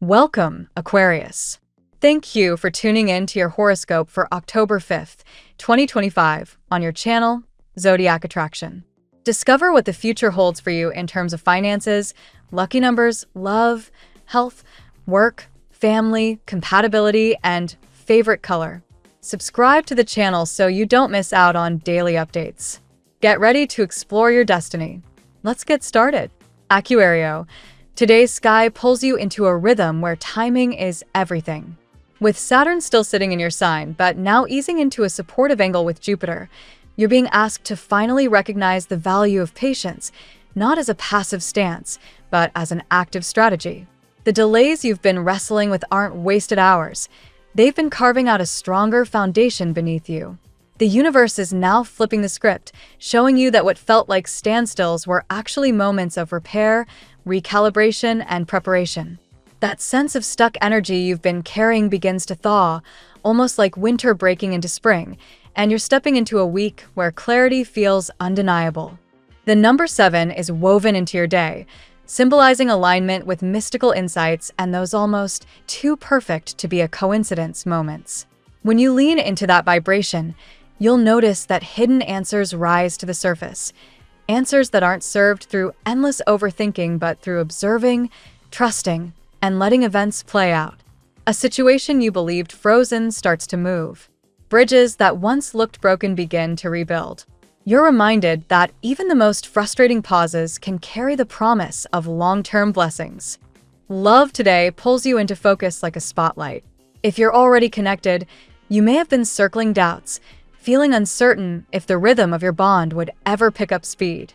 Welcome, Aquarius. Thank you for tuning in to your horoscope for October 5th, 2025, on your channel, Zodiac Attraction. Discover what the future holds for you in terms of finances, lucky numbers, love, health, work, family, compatibility, and favorite color. Subscribe to the channel so you don't miss out on daily updates. Get ready to explore your destiny. Let's get started. Aquario. Today's sky pulls you into a rhythm where timing is everything. With Saturn still sitting in your sign, but now easing into a supportive angle with Jupiter, you're being asked to finally recognize the value of patience, not as a passive stance, but as an active strategy. The delays you've been wrestling with aren't wasted hours. They've been carving out a stronger foundation beneath you. The universe is now flipping the script, showing you that what felt like standstills were actually moments of repair, recalibration, and preparation. That sense of stuck energy you've been carrying begins to thaw, almost like winter breaking into spring, and you're stepping into a week where clarity feels undeniable. The number 7 is woven into your day, symbolizing alignment with mystical insights and those almost too perfect to be a coincidence moments. When you lean into that vibration, you'll notice that hidden answers rise to the surface. Answers that aren't served through endless overthinking but through observing, trusting, and letting events play out. A situation you believed frozen starts to move. Bridges that once looked broken begin to rebuild. You're reminded that even the most frustrating pauses can carry the promise of long-term blessings. Love today pulls you into focus like a spotlight. If you're already connected, you may have been circling doubts, feeling uncertain if the rhythm of your bond would ever pick up speed.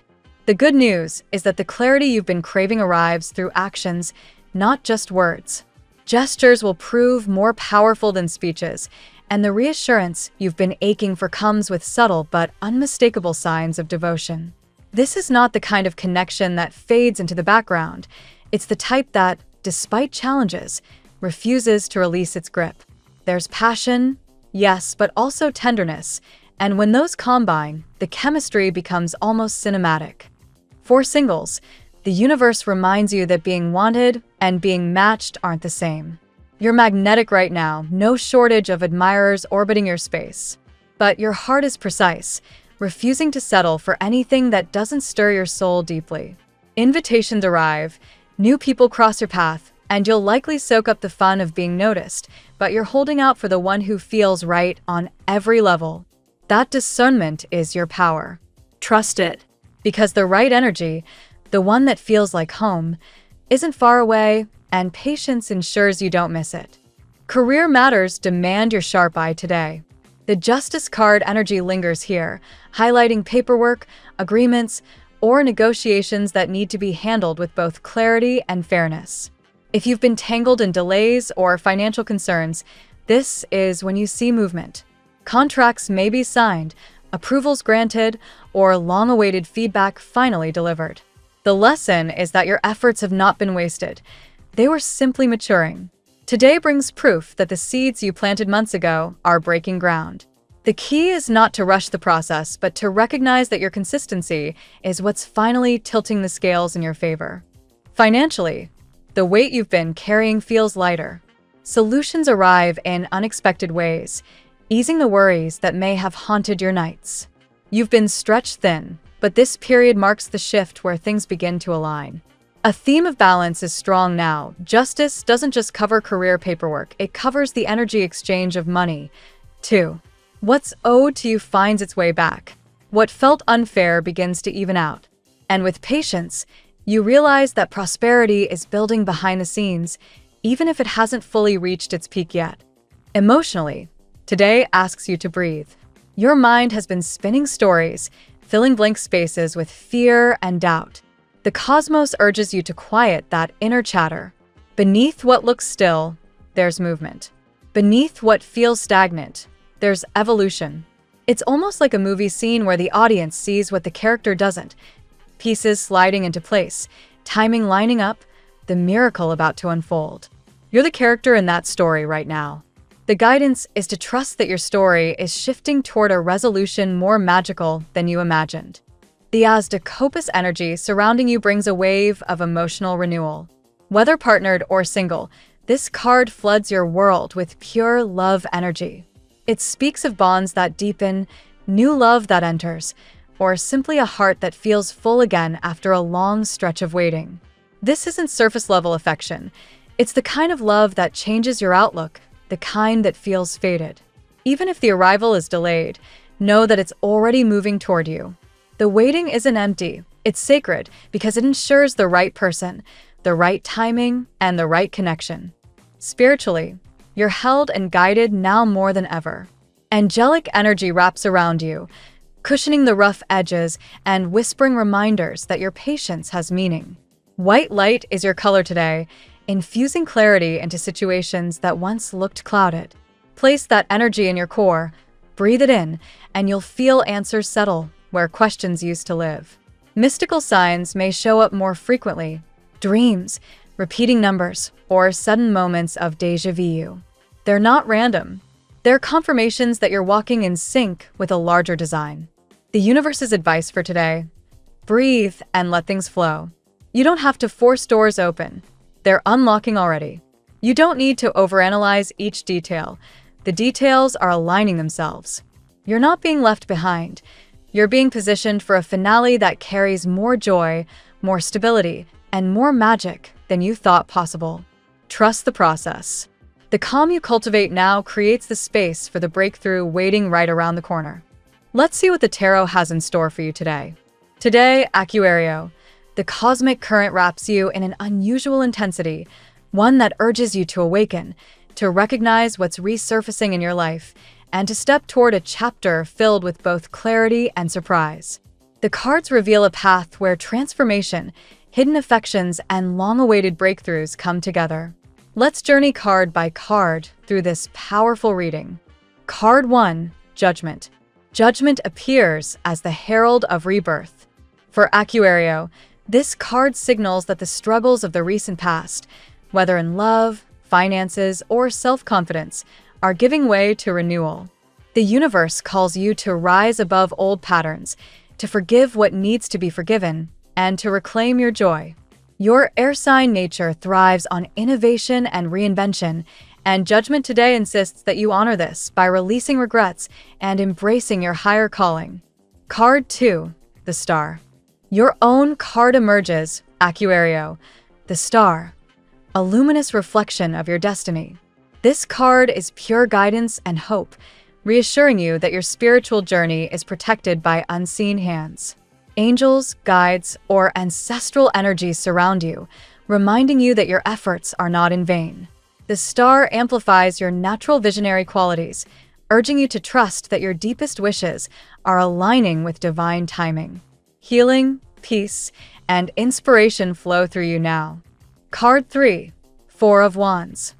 The good news is that the clarity you've been craving arrives through actions, not just words. Gestures will prove more powerful than speeches, and the reassurance you've been aching for comes with subtle but unmistakable signs of devotion. This is not the kind of connection that fades into the background. It's the type that, despite challenges, refuses to release its grip. There's passion, yes, but also tenderness, and when those combine, the chemistry becomes almost cinematic. For singles, the universe reminds you that being wanted and being matched aren't the same. You're magnetic right now, no shortage of admirers orbiting your space. But your heart is precise, refusing to settle for anything that doesn't stir your soul deeply. Invitations arrive, new people cross your path, and you'll likely soak up the fun of being noticed, but you're holding out for the one who feels right on every level. That discernment is your power. Trust it, because the right energy, the one that feels like home, isn't far away, and patience ensures you don't miss it. Career matters demand your sharp eye today. The Justice card energy lingers here, highlighting paperwork, agreements, or negotiations that need to be handled with both clarity and fairness. If you've been tangled in delays or financial concerns, this is when you see movement. Contracts may be signed, approvals granted, or long-awaited feedback finally delivered. The lesson is that your efforts have not been wasted. They were simply maturing. Today brings proof that the seeds you planted months ago are breaking ground. The key is not to rush the process, but to recognize that your consistency is what's finally tilting the scales in your favor. Financially, the weight you've been carrying feels lighter. Solutions arrive in unexpected ways, easing the worries that may have haunted your nights. You've been stretched thin, but this period marks the shift where things begin to align. A theme of balance is strong now. Justice doesn't just cover career paperwork, it covers the energy exchange of money, too. What's owed to you finds its way back. What felt unfair begins to even out. And with patience, you realize that prosperity is building behind the scenes, even if it hasn't fully reached its peak yet. Emotionally, today asks you to breathe. Your mind has been spinning stories, filling blank spaces with fear and doubt. The cosmos urges you to quiet that inner chatter. Beneath what looks still, there's movement. Beneath what feels stagnant, there's evolution. It's almost like a movie scene where the audience sees what the character doesn't. Pieces sliding into place, timing lining up, the miracle about to unfold. You're the character in that story right now. The guidance is to trust that your story is shifting toward a resolution more magical than you imagined. The Asda energy surrounding you brings a wave of emotional renewal. Whether partnered or single, This card floods your world with pure love energy. It speaks of bonds that deepen, new love that enters, or simply a heart that feels full again after a long stretch of waiting. This isn't surface-level affection. It's the kind of love that changes your outlook, the kind that feels fated. Even if the arrival is delayed, know that it's already moving toward you. The waiting isn't empty. It's sacred because it ensures the right person, the right timing, and the right connection. Spiritually, you're held and guided now more than ever. Angelic energy wraps around you, cushioning the rough edges and whispering reminders that your patience has meaning. White light is your color today, infusing clarity into situations that once looked clouded. Place that energy in your core, breathe it in, and you'll feel answers settle where questions used to live. Mystical signs may show up more frequently: dreams, repeating numbers, or sudden moments of déjà vu. They're not random. They're confirmations that you're walking in sync with a larger design. The universe's advice for today: breathe and let things flow. You don't have to force doors open. They're unlocking already. You don't need to overanalyze each detail. The details are aligning themselves. You're not being left behind. You're being positioned for a finale that carries more joy, more stability, and more magic than you thought possible. Trust the process. The calm you cultivate now creates the space for the breakthrough waiting right around the corner. Let's see what the tarot has in store for you today. Today, Aquarius, the cosmic current wraps you in an unusual intensity, one that urges you to awaken, to recognize what's resurfacing in your life, and to step toward a chapter filled with both clarity and surprise. The cards reveal a path where transformation, hidden affections, and long-awaited breakthroughs come together. Let's journey card by card through this powerful reading. Card 1, Judgment. Judgment appears as the herald of rebirth. For Aquarius, this card signals that the struggles of the recent past, whether in love, finances, or self-confidence, are giving way to renewal. The universe calls you to rise above old patterns, to forgive what needs to be forgiven, and to reclaim your joy. Your air sign nature thrives on innovation and reinvention, and Judgment today insists that you honor this by releasing regrets and embracing your higher calling. Card 2, the Star. Your own card emerges, Aquarius, the Star, a luminous reflection of your destiny. This card is pure guidance and hope, reassuring you that your spiritual journey is protected by unseen hands. Angels, guides, or ancestral energies surround you, reminding you that your efforts are not in vain. The Star amplifies your natural visionary qualities, urging you to trust that your deepest wishes are aligning with divine timing. Healing, peace, and inspiration flow through you now. Card 3, Four of Wands.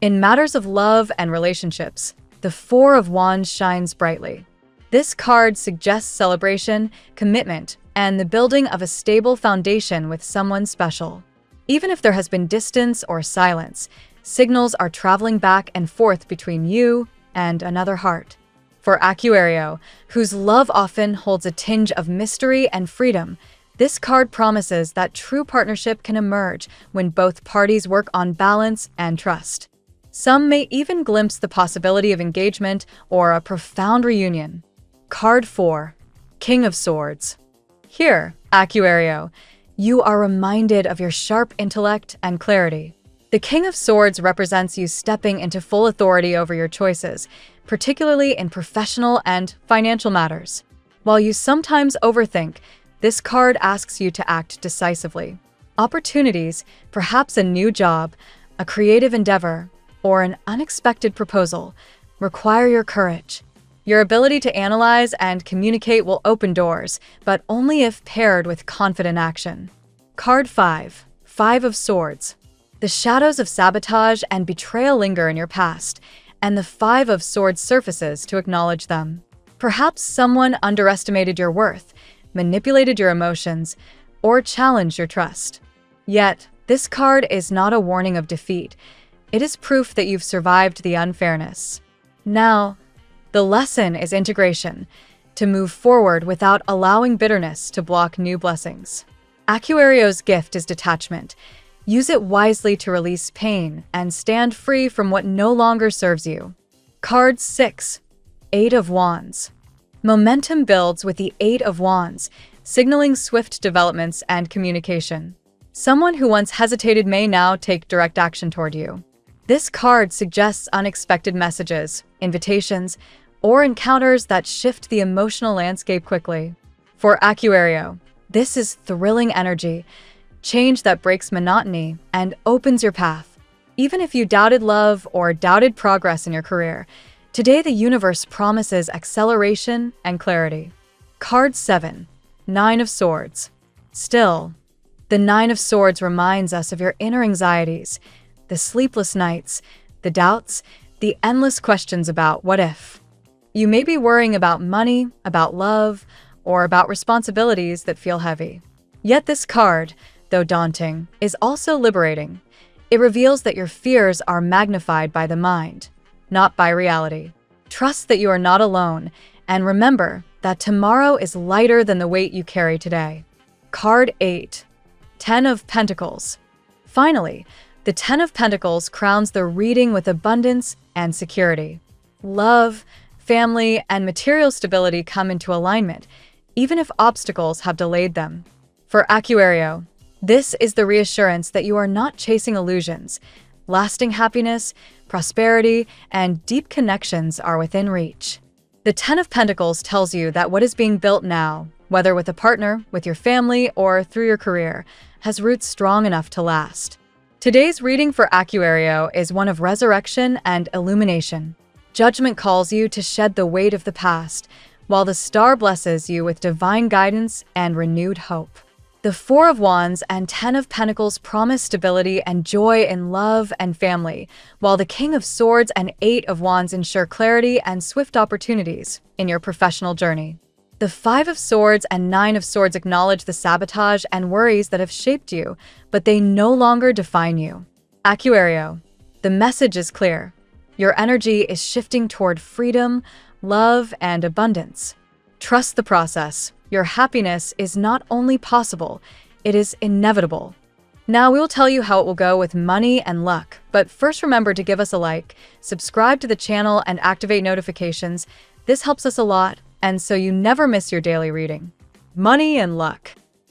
In matters of love and relationships, the Four of Wands shines brightly. This card suggests celebration, commitment, and the building of a stable foundation with someone special. Even if there has been distance or silence, signals are traveling back and forth between you and another heart. For Aquarius, whose love often holds a tinge of mystery and freedom, this card promises that true partnership can emerge when both parties work on balance and trust. Some may even glimpse the possibility of engagement or a profound reunion. Card 4, King of Swords. Here, Aquarius, you are reminded of your sharp intellect and clarity. The King of Swords represents you stepping into full authority over your choices, particularly in professional and financial matters. While you sometimes overthink, this card asks you to act decisively. Opportunities, perhaps a new job, a creative endeavor, or an unexpected proposal, require your courage. Your ability to analyze and communicate will open doors, but only if paired with confident action. Card 5, Five of Swords. The shadows of sabotage and betrayal linger in your past, and the Five of Swords surfaces to acknowledge them. Perhaps someone underestimated your worth, manipulated your emotions, or challenged your trust. Yet, this card is not a warning of defeat. It is proof that you've survived the unfairness. Now, the lesson is integration, to move forward without allowing bitterness to block new blessings. Aquarius' gift is detachment. Use it wisely to release pain and stand free from what no longer serves you. Card 6. Eight of Wands. Momentum builds with the Eight of Wands, signaling swift developments and communication. Someone who once hesitated may now take direct action toward you. This card suggests unexpected messages, invitations, or encounters that shift the emotional landscape quickly. For Aquario, this is thrilling energy, change that breaks monotony and opens your path. Even if you doubted love or doubted progress in your career, today the universe promises acceleration and clarity. Card 7. Nine of Swords. Still, the Nine of Swords reminds us of your inner anxieties, the sleepless nights, the doubts, the endless questions about what if. You may be worrying about money, about love, or about responsibilities that feel heavy. Yet this card, though daunting, is also liberating. It reveals that your fears are magnified by the mind, not by reality. Trust that you are not alone, and remember that tomorrow is lighter than the weight you carry today. Card 8. Ten of Pentacles. Finally, the Ten of Pentacles crowns the reading with abundance and security. Love, family, and material stability come into alignment, even if obstacles have delayed them. For Aquario, this is the reassurance that you are not chasing illusions. Lasting happiness, prosperity, and deep connections are within reach. The Ten of Pentacles tells you that what is being built now, whether with a partner, with your family, or through your career, has roots strong enough to last. Today's reading for Aquario is one of resurrection and illumination. Judgment calls you to shed the weight of the past, while the star blesses you with divine guidance and renewed hope. The Four of Wands and Ten of Pentacles promise stability and joy in love and family, while the King of Swords and Eight of Wands ensure clarity and swift opportunities in your professional journey. The Five of Swords and Nine of Swords acknowledge the sabotage and worries that have shaped you, but they no longer define you. Aquario, the message is clear. Your energy is shifting toward freedom, love, and abundance. Trust the process. Your happiness is not only possible, it is inevitable. Now we will tell you how it will go with money and luck, but first remember to give us a like, subscribe to the channel, and activate notifications. This helps us a lot, and so you never miss your daily reading. Money and luck.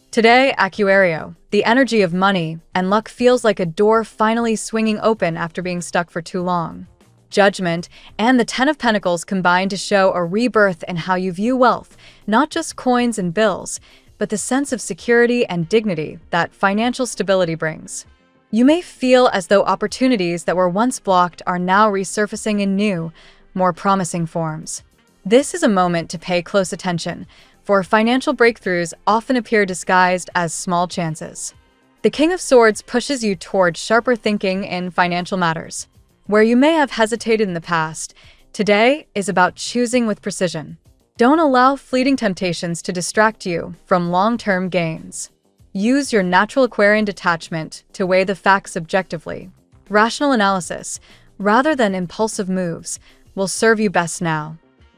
Today, Aquario, the energy of money and luck feels like a door finally swinging open after being stuck for too long. Judgment and the Ten of Pentacles combine to show a rebirth in how you view wealth, not just coins and bills, but the sense of security and dignity that financial stability brings. You may feel as though opportunities that were once blocked are now resurfacing in new, more promising forms. This is a moment to pay close attention, for financial breakthroughs often appear disguised as small chances. The King of Swords pushes you toward sharper thinking in financial matters. Where you may have hesitated in the past, today is about choosing with precision. Don't allow fleeting temptations to distract you from long-term gains. Use your natural Aquarian detachment to weigh the facts objectively. Rational analysis, rather than impulsive moves, will serve you best now.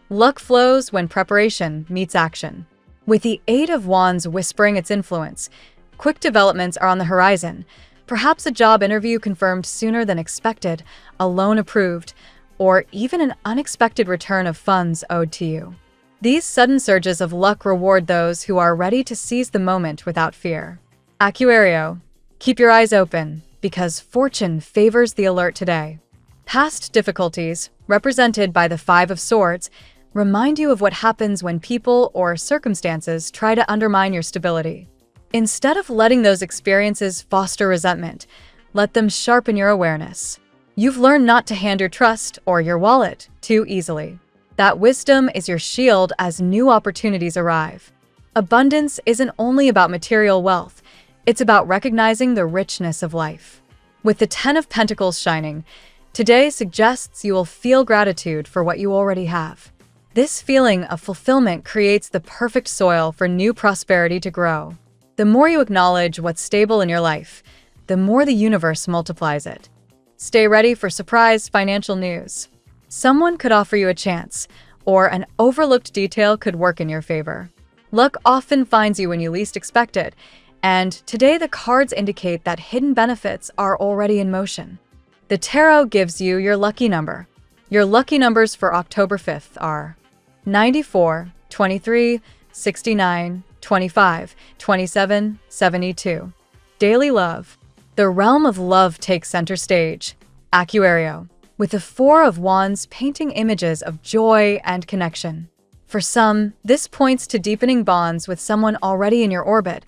Luck flows when preparation meets action. With the Eight of Wands whispering its influence, quick developments are on the horizon. Perhaps a job interview confirmed sooner than expected, a loan approved, or even an unexpected return of funds owed to you. These sudden surges of luck reward those who are ready to seize the moment without fear. Aquario, keep your eyes open, because fortune favors the alert today. Past difficulties, represented by the Five of Swords, remind you of what happens when people or circumstances try to undermine your stability. Instead of letting those experiences foster resentment, let them sharpen your awareness. You've learned not to hand your trust or your wallet too easily. That wisdom is your shield as new opportunities arrive. Abundance isn't only about material wealth, it's about recognizing the richness of life. With the Ten of Pentacles shining, today suggests you will feel gratitude for what you already have. This feeling of fulfillment creates the perfect soil for new prosperity to grow. The more you acknowledge what's stable in your life, the more the universe multiplies it. Stay ready for surprise financial news. Someone could offer you a chance, or an overlooked detail could work in your favor. Luck often finds you when you least expect it, And today the cards indicate that hidden benefits are already in motion. The tarot gives you your lucky number. Your lucky numbers for October 5th are 94, 23, 69, 25, 27, 72. Daily love. The realm of love takes center stage. Aquarius, with the Four of Wands painting images of joy and connection. For some, this points to deepening bonds with someone already in your orbit,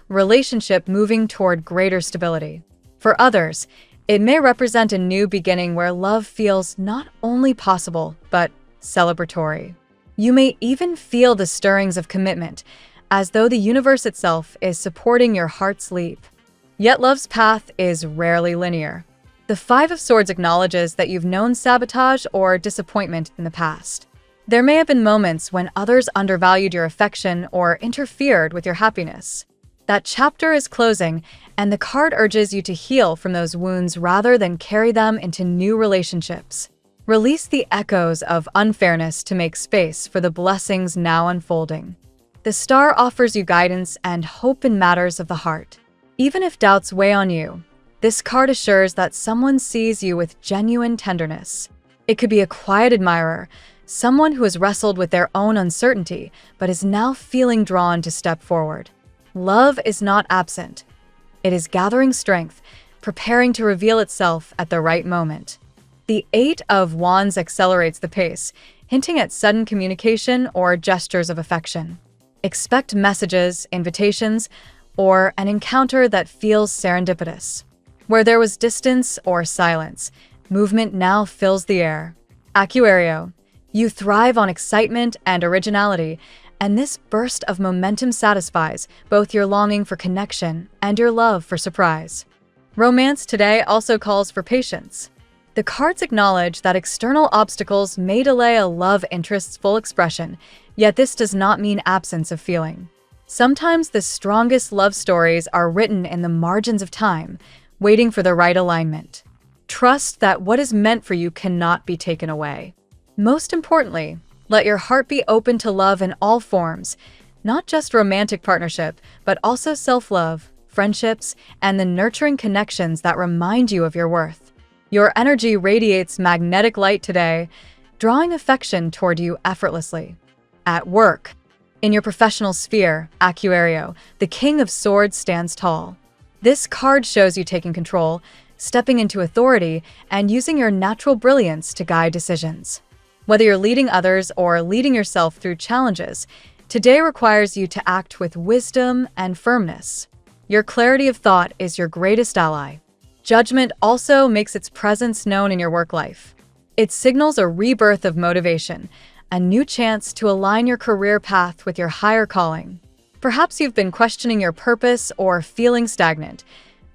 relationship moving toward greater stability. For others, it may represent a new beginning where love feels not only possible, but celebratory. You may even feel the stirrings of commitment, as though the universe itself is supporting your heart's leap. Yet love's path is rarely linear. The Five of Swords acknowledges that you've known sabotage or disappointment in the past. There may have been moments when others undervalued your affection or interfered with your happiness. That chapter is closing, and the card urges you to heal from those wounds rather than carry them into new relationships. Release the echoes of unfairness to make space for the blessings now unfolding. The star offers you guidance and hope in matters of the heart. Even if doubts weigh on you, this card assures that someone sees you with genuine tenderness. It could be a quiet admirer, someone who has wrestled with their own uncertainty but is now feeling drawn to step forward. Love is not absent. It is gathering strength, preparing to reveal itself at the right moment. The Eight of Wands accelerates the pace, hinting at sudden communication or gestures of affection. Expect messages, invitations, or an encounter that feels serendipitous. Where there was distance or silence, movement now fills the air. Aquarius, you thrive on excitement and originality, and this burst of momentum satisfies both your longing for connection and your love for surprise. Romance today also calls for patience. The cards acknowledge that external obstacles may delay a love interest's full expression, yet this does not mean absence of feeling. Sometimes the strongest love stories are written in the margins of time, waiting for the right alignment. Trust that what is meant for you cannot be taken away. Most importantly, let your heart be open to love in all forms, not just romantic partnership, but also self-love, friendships, and the nurturing connections that remind you of your worth. Your energy radiates magnetic light today, drawing affection toward you effortlessly. At work, in your professional sphere, Aquarius, the King of Swords stands tall. This card shows you taking control, stepping into authority, and using your natural brilliance to guide decisions. Whether you're leading others or leading yourself through challenges, today requires you to act with wisdom and firmness. Your clarity of thought is your greatest ally. Judgment also makes its presence known in your work life. It signals a rebirth of motivation, a new chance to align your career path with your higher calling. Perhaps you've been questioning your purpose or feeling stagnant.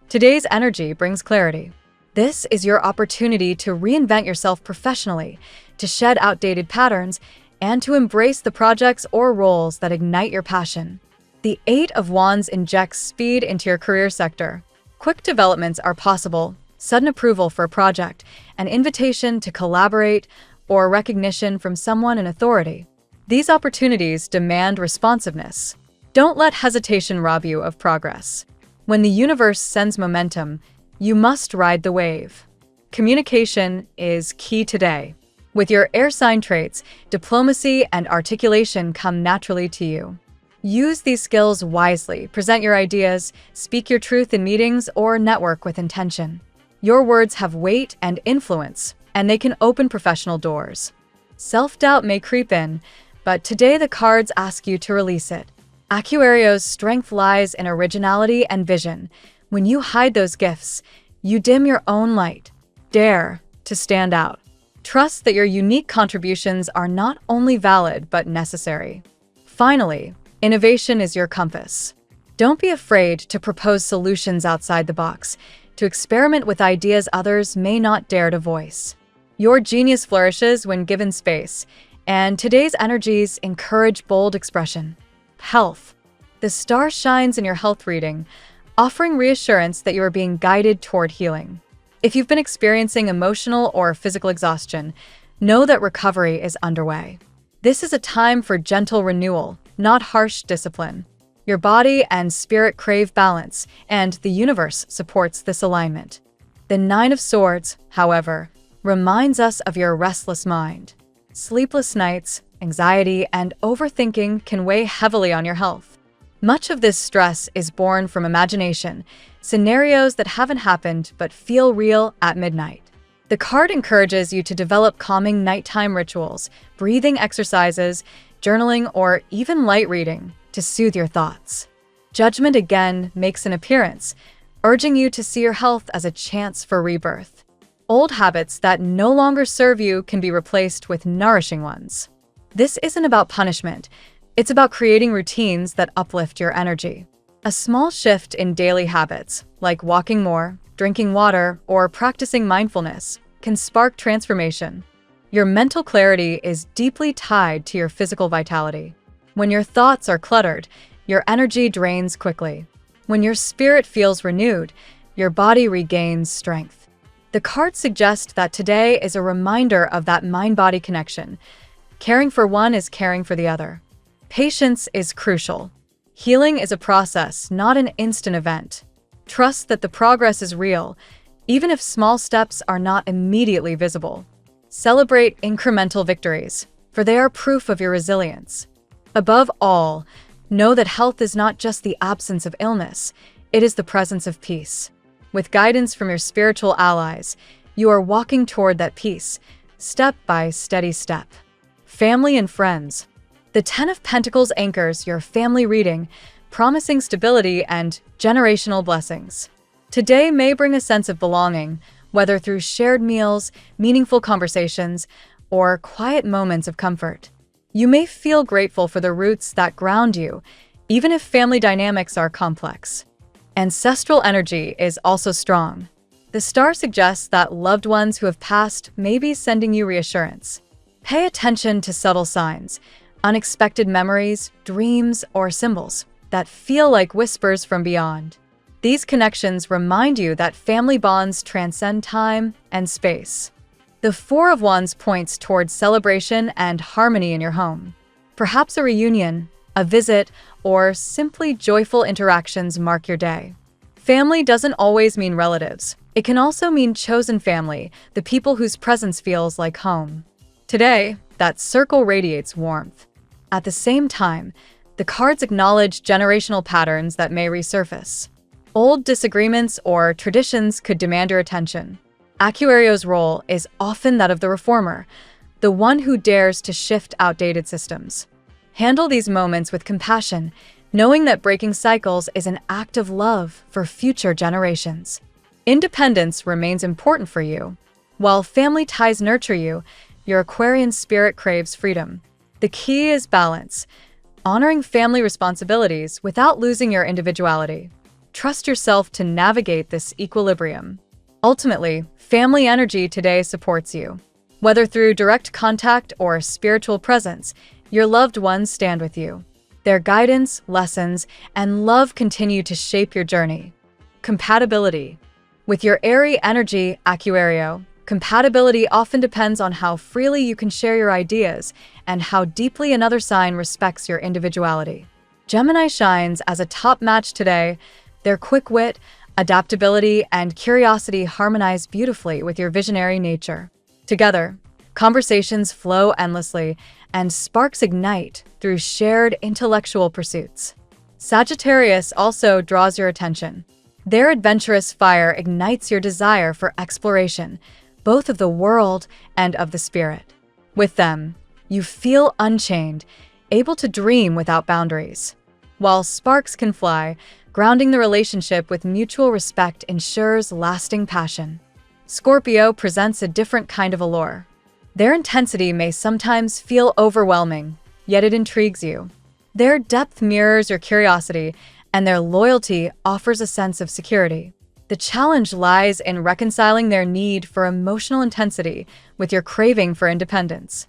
Today's energy brings clarity. This is your opportunity to reinvent yourself professionally, to shed outdated patterns, and to embrace the projects or roles that ignite your passion. The Eight of Wands injects speed into your career sector. Quick developments are possible, sudden approval for a project, an invitation to collaborate, or recognition from someone in authority. These opportunities demand responsiveness. Don't let hesitation rob you of progress. When the universe sends momentum, you must ride the wave. Communication is key today. With your air sign traits, diplomacy and articulation come naturally to you. Use these skills wisely, present your ideas, speak your truth in meetings, or network with intention. Your words have weight and influence, and they can open professional doors. Self-doubt may creep in, but today the cards ask you to release it. Aquarius' strength lies in originality and vision. When you hide those gifts, you dim your own light. Dare to stand out. Trust that your unique contributions are not only valid but necessary. Finally, innovation is your compass. Don't be afraid to propose solutions outside the box, to experiment with ideas others may not dare to voice. Your genius flourishes when given space, and today's energies encourage bold expression. Health. The star shines in your health reading, offering reassurance that you are being guided toward healing. If you've been experiencing emotional or physical exhaustion, know that recovery is underway. This is a time for gentle renewal, not harsh discipline. Your body and spirit crave balance, and the universe supports this alignment. The Nine of Swords, however, reminds us of your restless mind. Sleepless nights, anxiety, and overthinking can weigh heavily on your health. Much of this stress is born from imagination, scenarios that haven't happened but feel real at midnight. The card encourages you to develop calming nighttime rituals, breathing exercises, journaling, or even light reading to soothe your thoughts. Judgment again makes an appearance, urging you to see your health as a chance for rebirth. Old habits that no longer serve you can be replaced with nourishing ones. This isn't about punishment, it's about creating routines that uplift your energy. A small shift in daily habits, like walking more, drinking water, or practicing mindfulness, can spark transformation. Your mental clarity is deeply tied to your physical vitality. When your thoughts are cluttered, your energy drains quickly. When your spirit feels renewed, your body regains strength. The cards suggest that today is a reminder of that mind-body connection. Caring for one is caring for the other. Patience is crucial. Healing is a process, not an instant event. Trust that the progress is real, even if small steps are not immediately visible. Celebrate incremental victories, for they are proof of your resilience. Above all, know that health is not just the absence of illness, it is the presence of peace. With guidance from your spiritual allies, you are walking toward that peace, step by steady step. Family and friends. The Ten of Pentacles anchors your family reading, promising stability and generational blessings. Today may bring a sense of belonging, whether through shared meals, meaningful conversations, or quiet moments of comfort. You may feel grateful for the roots that ground you, even if family dynamics are complex. Ancestral energy is also strong. The star suggests that loved ones who have passed may be sending you reassurance. Pay attention to subtle signs, unexpected memories, dreams, or symbols that feel like whispers from beyond. These connections remind you that family bonds transcend time and space. The Four of Wands points towards celebration and harmony in your home. Perhaps a reunion, a visit, or simply joyful interactions mark your day. Family doesn't always mean relatives. It can also mean chosen family, the people whose presence feels like home. Today, that circle radiates warmth. At the same time, the cards acknowledge generational patterns that may resurface. Old disagreements or traditions could demand your attention. Aquarius' role is often that of the reformer, the one who dares to shift outdated systems. Handle these moments with compassion, knowing that breaking cycles is an act of love for future generations. Independence remains important for you. While family ties nurture you, your Aquarian spirit craves freedom. The key is balance, honoring family responsibilities without losing your individuality. Trust yourself to navigate this equilibrium. Ultimately, family energy today supports you. Whether through direct contact or spiritual presence, your loved ones stand with you. Their guidance, lessons, and love continue to shape your journey. Compatibility. With your airy energy, Aquario, compatibility often depends on how freely you can share your ideas and how deeply another sign respects your individuality. Gemini shines as a top match today. Their quick wit, adaptability, and curiosity harmonize beautifully with your visionary nature. Together, conversations flow endlessly and sparks ignite through shared intellectual pursuits. Sagittarius also draws your attention. Their adventurous fire ignites your desire for exploration, both of the world and of the spirit. With them, you feel unchained, able to dream without boundaries. While sparks can fly, grounding the relationship with mutual respect ensures lasting passion. Scorpio presents a different kind of allure. Their intensity may sometimes feel overwhelming, yet it intrigues you. Their depth mirrors your curiosity, and their loyalty offers a sense of security. The challenge lies in reconciling their need for emotional intensity with your craving for independence.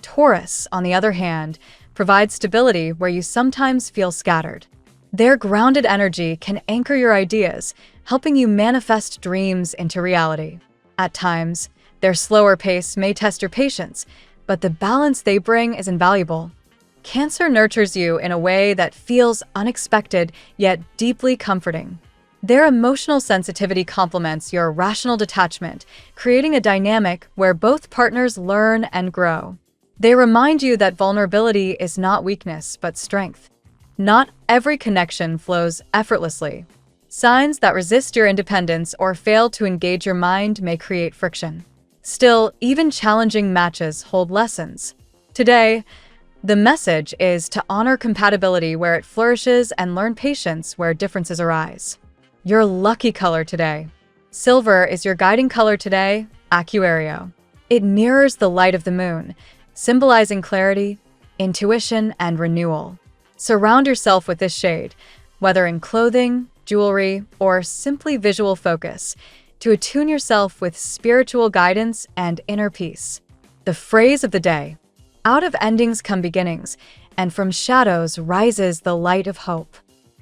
Taurus, on the other hand, provides stability where you sometimes feel scattered. Their grounded energy can anchor your ideas, helping you manifest dreams into reality. At times, their slower pace may test your patience, but the balance they bring is invaluable. Cancer nurtures you in a way that feels unexpected yet deeply comforting. Their emotional sensitivity complements your rational detachment, creating a dynamic where both partners learn and grow. They remind you that vulnerability is not weakness, but strength. Not every connection flows effortlessly. Signs that resist your independence or fail to engage your mind may create friction. Still, even challenging matches hold lessons. Today, the message is to honor compatibility where it flourishes and learn patience where differences arise. Your lucky color today. Silver is your guiding color today, Aquario. It mirrors the light of the moon, symbolizing clarity, intuition, and renewal. Surround yourself with this shade, whether in clothing, jewelry, or simply visual focus, to attune yourself with spiritual guidance and inner peace. The phrase of the day: out of endings come beginnings, and from shadows rises the light of hope.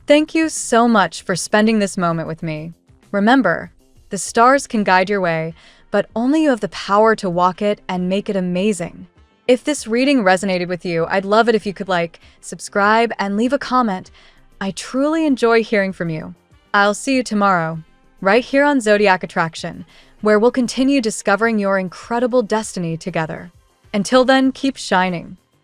Thank you so much for spending this moment with me. Remember, the stars can guide your way, but only you have the power to walk it and make it amazing. If this reading resonated with you, I'd love it if you could like, subscribe, and leave a comment. I truly enjoy hearing from you. I'll see you tomorrow, right here on Zodiac Attraction, where we'll continue discovering your incredible destiny together. Until then, keep shining.